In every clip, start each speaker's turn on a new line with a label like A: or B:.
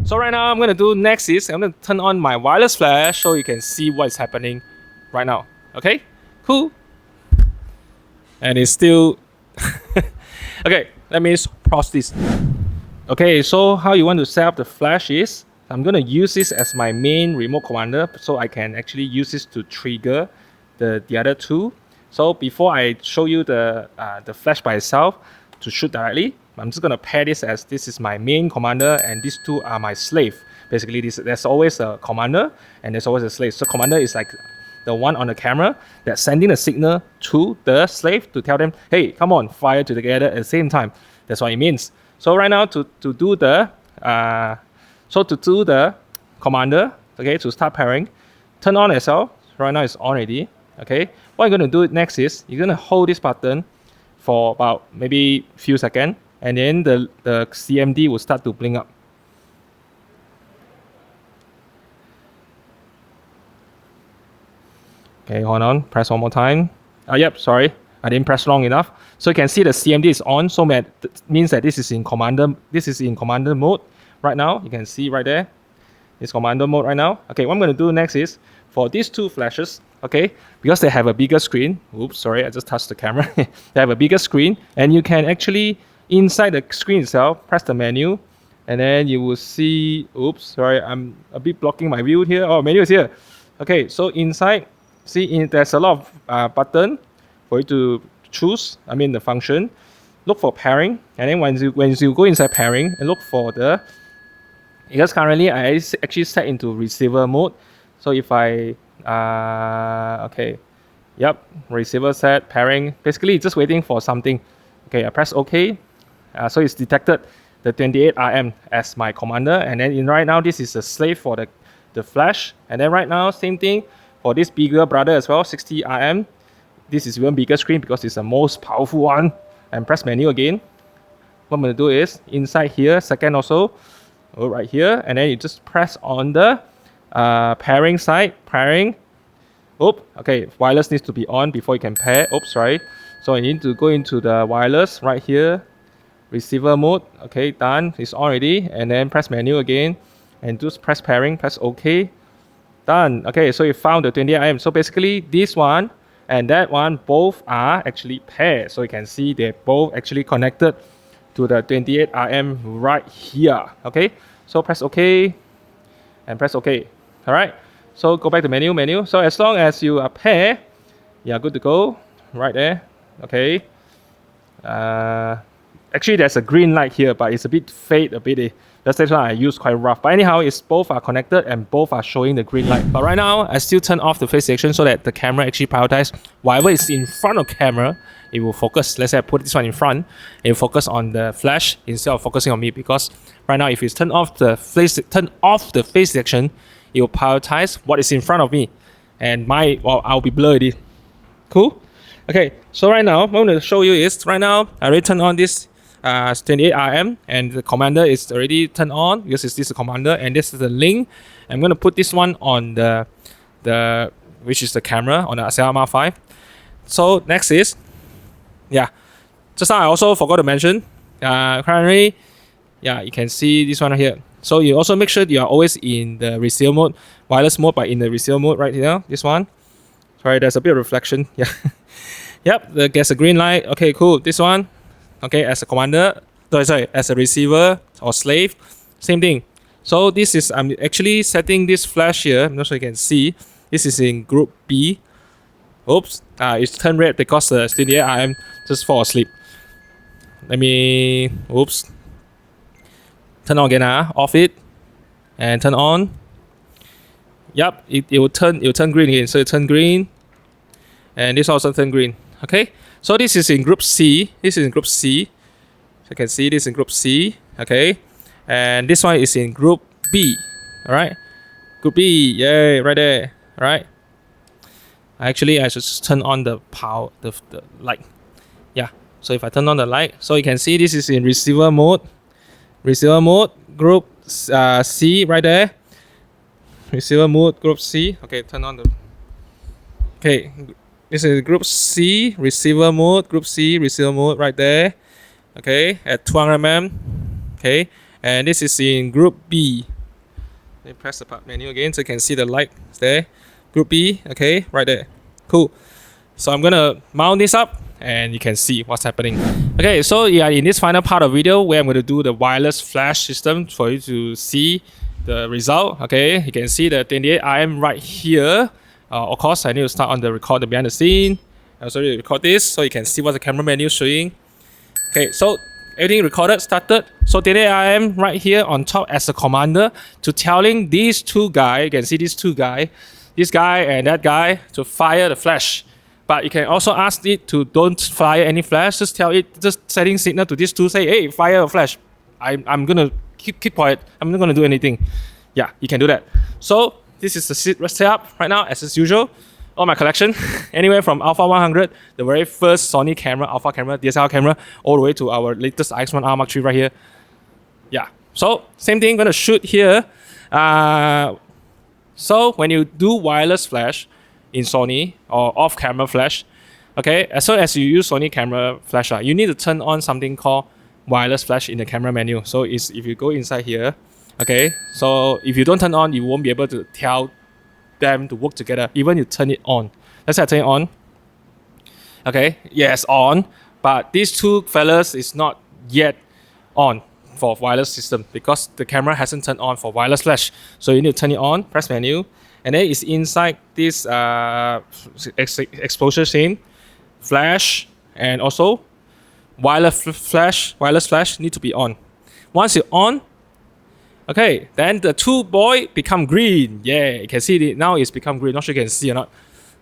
A: So right now I'm gonna do next is I'm gonna turn on my wireless flash so you can see what is happening right now. Okay, cool. And it's still okay. Let me pause this. Okay, so how you want to set up the flash is I'm gonna use this as my main remote commander, so I can actually use this to trigger the other two. So before I show you the flash by itself to shoot directly, I'm just gonna pair this as this is my main commander and these two are my slave. Basically, there's always a commander and there's always a slave. So commander is like the one on the camera that's sending a signal to the slave to tell them, hey, come on, fire together at the same time. That's what it means. So right now to do the commander, okay, to start pairing, turn on as well. Right now it's on already. Okay, what you're gonna do next is you're gonna hold this button for about maybe few seconds, and then the CMD will start to blink up. Okay, hold on, press one more time. Yep, sorry, I didn't press long enough. So you can see the CMD is on, so that means that this is in commander mode right now. You can see right there, it's commander mode right now. Okay, what I'm gonna do next is for these two flashes, okay, because they have a bigger screen. Oops, sorry, I just touched the camera. They have a bigger screen, and you can actually inside the screen itself press the menu, and then you will see. Oops, sorry, I'm a bit blocking my view here. Oh, menu is here. Okay, so inside. See, there's a lot of button for you to choose. I mean the function. Look for pairing, and then when you go inside pairing and look for because currently I actually set into receiver mode. So if I okay, yep, receiver set pairing. Basically, it's just waiting for something. Okay, I press OK. So it's detected the 28RM as my commander, and then right now this is a slave for the flash, and then right now same thing. For this bigger brother as well, 60RM. This is even bigger screen because it's the most powerful one. And press menu again. What I'm going to do is inside here, second also, right here, and then you just press on the pairing side, pairing. Oops, okay, wireless needs to be on before you can pair. Oops, sorry. So you need to go into the wireless right here, receiver mode. Okay, done. It's on already. And then press menu again, and just press pairing, press OK. Done. Okay, so you found the 28RM. So basically this one and that one both are actually paired. So you can see they're both actually connected to the 28RM right here. Okay, so press OK and press OK. All right, so go back to menu. So as long as you are paired, you're good to go right there. Okay, actually there's a green light here, but it's a bit fade a bit. That's why I use quite rough. But anyhow, it's both are connected and both are showing the green light. But right now, I still turn off the face detection so that the camera actually prioritizes whatever is in front of camera. It will focus. Let's say I put this one in front, it will focus on the flash instead of focusing on me. Because right now, if it's turn off the face detection, it will prioritize what is in front of me, and I'll be blurred. Cool. Okay. So right now, what I'm going to show you is right now I already turned on this 28RM, and the commander is already turned on because this is the commander and this is the link. I'm going to put this one on the which is the camera on the SLR 5. So next is just now I also forgot to mention currently you can see this one right here. So you also make sure you are always in the receiver mode, wireless mode, but in the receiver mode right here. This one, sorry, there's a bit of reflection. Yep, there's a green light. Okay, cool. This one, okay, as a commander, as a receiver or slave, same thing. So this is, I'm actually setting this flash here. I'm not sure you can see. This is in group B. Oops, it's turned red because the 28RM just fall asleep. Let me, oops. Turn on again, off it, and turn on. Yep, it will turn green again. So it turn green, and this also turn green. Okay. So this is in group C. So you can see this in group C. Okay. And this one is in group B. Alright. Group B. Yay, right there. Alright. Actually, I should just turn on the power, the light. Yeah. So if I turn on the light, so you can see this is in receiver mode. Receiver mode, group C right there. Receiver mode, group C. Okay, turn on the. Okay. This is group C, receiver mode, group C, receiver mode right there. Okay, at 200 mm. Okay, and this is in group B. Let me press the part menu again so you can see the light there. Group B, okay, right there. Cool. So I'm gonna mount this up and you can see what's happening. Okay, so yeah, in this final part of the video where I'm gonna do the wireless flash system for you to see the result. Okay, you can see the 28RM right here. Of course, I need to start on the record the behind the scene. I also need to record this so you can see what the camera menu is showing. Okay, so everything recorded, started. So 28RM right here on top as a commander to telling these two guys, you can see these two guys, this guy and that guy, to fire the flash. But you can also ask it to don't fire any flash, just tell it, just setting signal to these two, say, hey, fire a flash. I'm gonna keep quiet, I'm not gonna do anything. Yeah, you can do that. So this is the setup right now as usual. All my collection, anywhere from Alpha 100, the very first Sony camera, Alpha camera, DSLR camera, all the way to our latest X1R Mark III right here. Yeah, so same thing, gonna shoot here. So when you do wireless flash in Sony or off camera flash, okay, as soon as you use Sony Camera Flash, you need to turn on something called wireless flash in the camera menu. So if you go inside here, okay, so if you don't turn on, you won't be able to tell them to work together, even you turn it on. Let's say I turn it on. Okay, yes, on, but these two fellas is not yet on for wireless system because the camera hasn't turned on for wireless flash. So you need to turn it on, press menu, and then it's inside this exposure scene, flash, and also wireless flash need to be on. Once you're on, okay, then the two boy become green. Yeah, you can see it now. It's become green. Not sure you can see or not.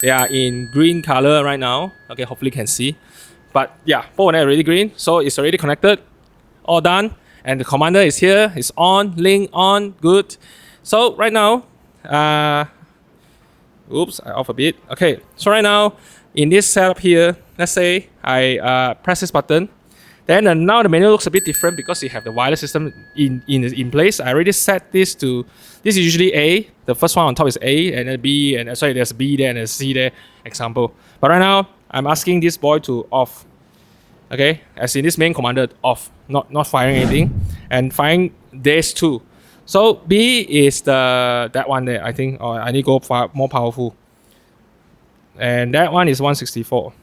A: They are in green color right now. Okay, hopefully you can see. But yeah, both of them are already green. So it's already connected. All done. And the commander is here. It's on. Link on. Good. So right now, oops, I off a bit. Okay, so right now in this setup here, let's say I press this button. Then now the menu looks a bit different because you have the wireless system in place. I already set this to, this is usually A. The first one on top is A, and then B, and sorry, there's B there and there's C there, example. But right now, I'm asking this boy to off. Okay, as in this main commander off, not firing anything, and firing this too. So B is that one there, I think, or I need to go more powerful. And that one is 164.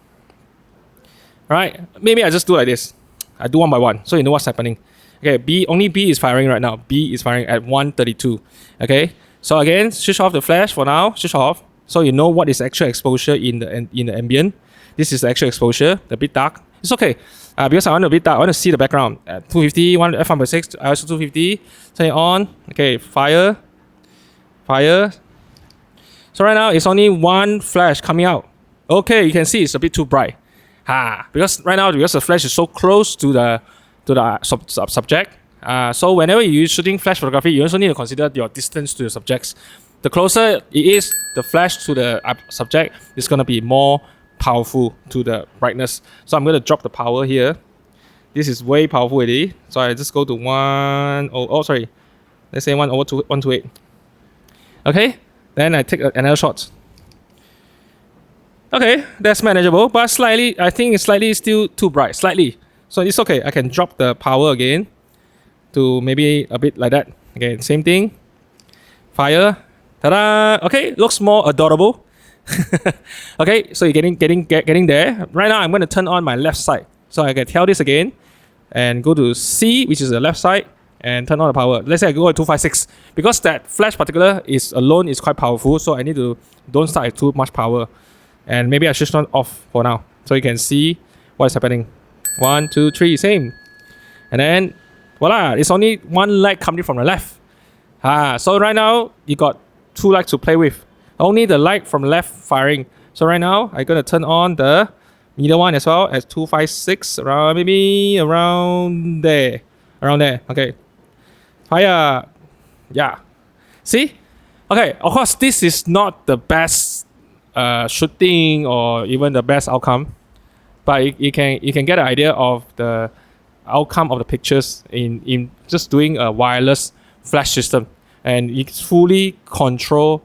A: Right, maybe I just do like this. I do one by one, so you know what's happening. Okay, only B is firing right now. B is firing at 132. Okay, so again, switch off the flash for now. Switch off, so you know what is actual exposure in the ambient. This is the actual exposure, the bit dark. It's okay, because I want a bit dark. I want to see the background. At 250, one f1.6, I also 250. Turn it on. Okay, fire. So right now it's only one flash coming out. Okay, you can see it's a bit too bright. Because right now, because the flash is so close to the subject, so whenever you're shooting flash photography, you also need to consider your distance to the subjects. The closer it is, the flash to the subject is going to be more powerful to the brightness. So I'm going to drop the power here. This is way powerful already. So I just go to 128. Okay, then I take another shot. Okay, that's manageable, but slightly, I think it's slightly still too bright, slightly. So it's okay, I can drop the power again to maybe a bit like that. Okay, same thing. Fire. Ta-da! Okay, looks more adorable. Okay, so you're getting there. Right now, I'm going to turn on my left side. So I can tell this again and go to C, which is the left side, and turn on the power. Let's say I go at 256 because that flash particular is alone is quite powerful. So I need to don't start at too much power. And maybe I should turn off for now so you can see what is happening. 1, 2, 3, same. And then voila, it's only one light coming from the left. So right now you got two lights to play with. Only the light from left firing. So right now I'm gonna turn on the middle one as well as 256 around, maybe around there. Okay. Fire. Yeah. See? Okay, of course this is not the best shooting or even the best outcome, but you can get an idea of the outcome of the pictures in just doing a wireless flash system, and it's fully controlled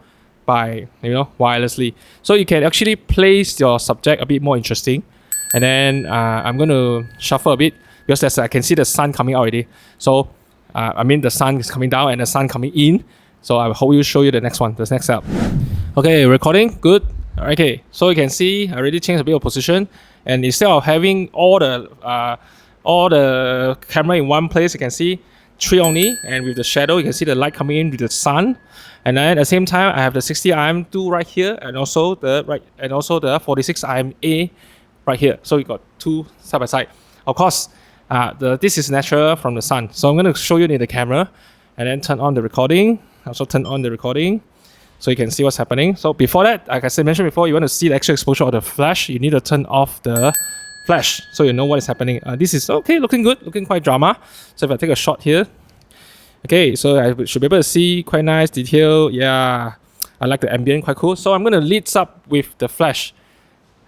A: by wirelessly, so you can actually place your subject a bit more interesting. And then I'm going to shuffle a bit because I can see the sun coming out already. So I mean the sun is coming down and the sun coming in. So I will show you the next one, the next setup. Okay, recording, good. Okay, so you can see I already changed a bit of position, and instead of having all the camera in one place, you can see 3 only, and with the shadow you can see the light coming in with the sun. And then at the same time I have the 60RM2 right here, and also the 46RMA right here. So you got 2 side by side. Of course, this is natural from the sun. So I'm going to show you in the camera, and then turn on the recording. Also turn on the recording, so you can see what's happening. So before that, like I mentioned before, you want to see the actual exposure of the flash, you need to turn off the flash so you know what is happening. This is okay, looking good, looking quite drama. So if I take a shot here, okay, so I should be able to see quite nice detail. Yeah, I like the ambient, quite cool. So I'm going to lead up with the flash.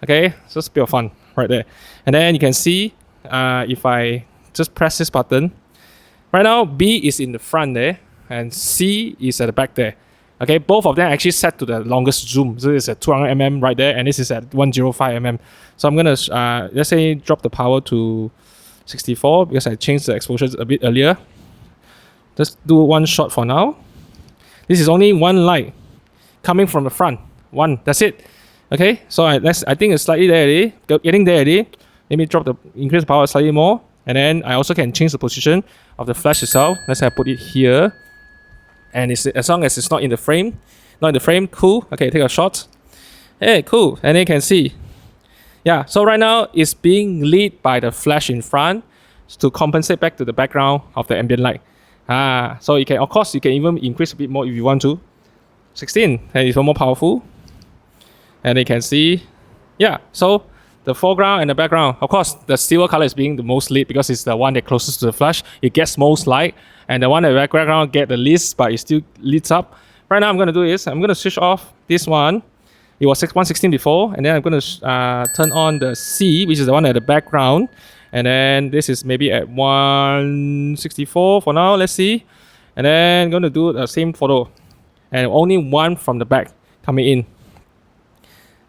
A: Okay, so it's a bit of fun right there. And then you can see if I just press this button, right now B is in the front there and C is at the back there. Okay, both of them are actually set to the longest zoom. So this is at 200mm right there, and this is at 105mm. So I'm gonna let's say drop the power to 64 because I changed the exposure a bit earlier. Just do one shot for now. This is only one light coming from the front. One, that's it. Okay, so I think it's slightly there already, getting there already. Let me increase the power slightly more, and then I also can change the position of the flash itself. Let's say I put it here. And it's, as long as it's not in the frame, cool. Okay, take a shot. Hey, cool. And then you can see, yeah. So right now it's being lit by the flash in front to compensate back to the background of the ambient light. So you can, of course, you can even increase a bit more if you want to. 16, and it's more powerful. And you can see, yeah. So the foreground and the background, of course, the silver color is being the most lit because it's the one that closest to the flash. It gets most light. And the one in the background get the least, but it still lights up. Right now, I'm going to do is I'm going to switch off this one. It was 116 before, and then I'm going to turn on the C, which is the one at the background. And then this is maybe at 164 for now. Let's see. And then I'm going to do the same photo, and only one from the back coming in.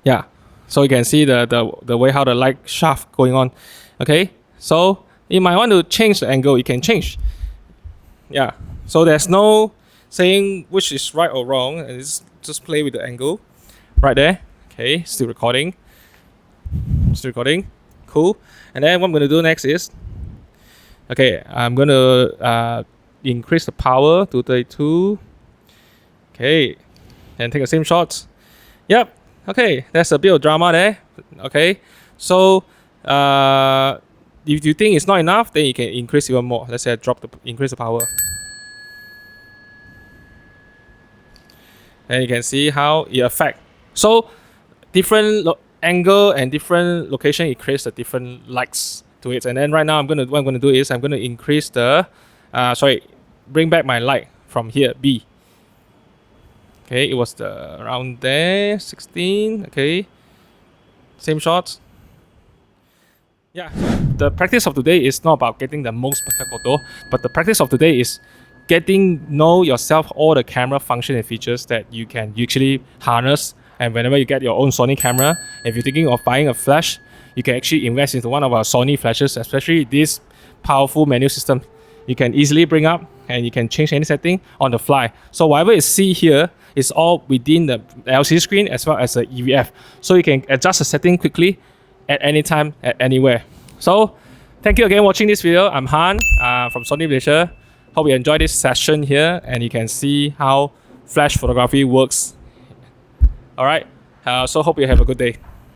A: Yeah. So you can see the way how the light shaft going on. Okay. So you might want to change the angle. You can change. Yeah, so there's no saying which is right or wrong, and it's just play with the angle right there. Okay, still recording, cool. And then what I'm going to do next is, okay, I'm going to increase the power to 32. Okay, and take the same shots. Yep, okay, there's a bit of drama there. Okay, so if you think it's not enough, then you can increase even more. Let's say I increase the power. And you can see how it affects. So different angle and different location, it creates the different lights to it. And then right now what I'm going to do is I'm going to increase the, bring back my light from here, B. Okay, it was around there, 16, okay. Same shots. Yeah, the practice of today is not about getting the most perfect photo, but the practice of today is know yourself all the camera function and features that you can actually harness. And whenever you get your own Sony camera, if you're thinking of buying a flash, you can actually invest into one of our Sony Flashes, especially this powerful menu system. You can easily bring up and you can change any setting on the fly. So whatever you see here is all within the LCD screen as well as the EVF. So you can adjust the setting quickly at any time, at anywhere. So thank you again for watching this video. I'm Han from Sony Malaysia. Hope you enjoyed this session here and you can see how flash photography works. Alright, so hope you have a good day.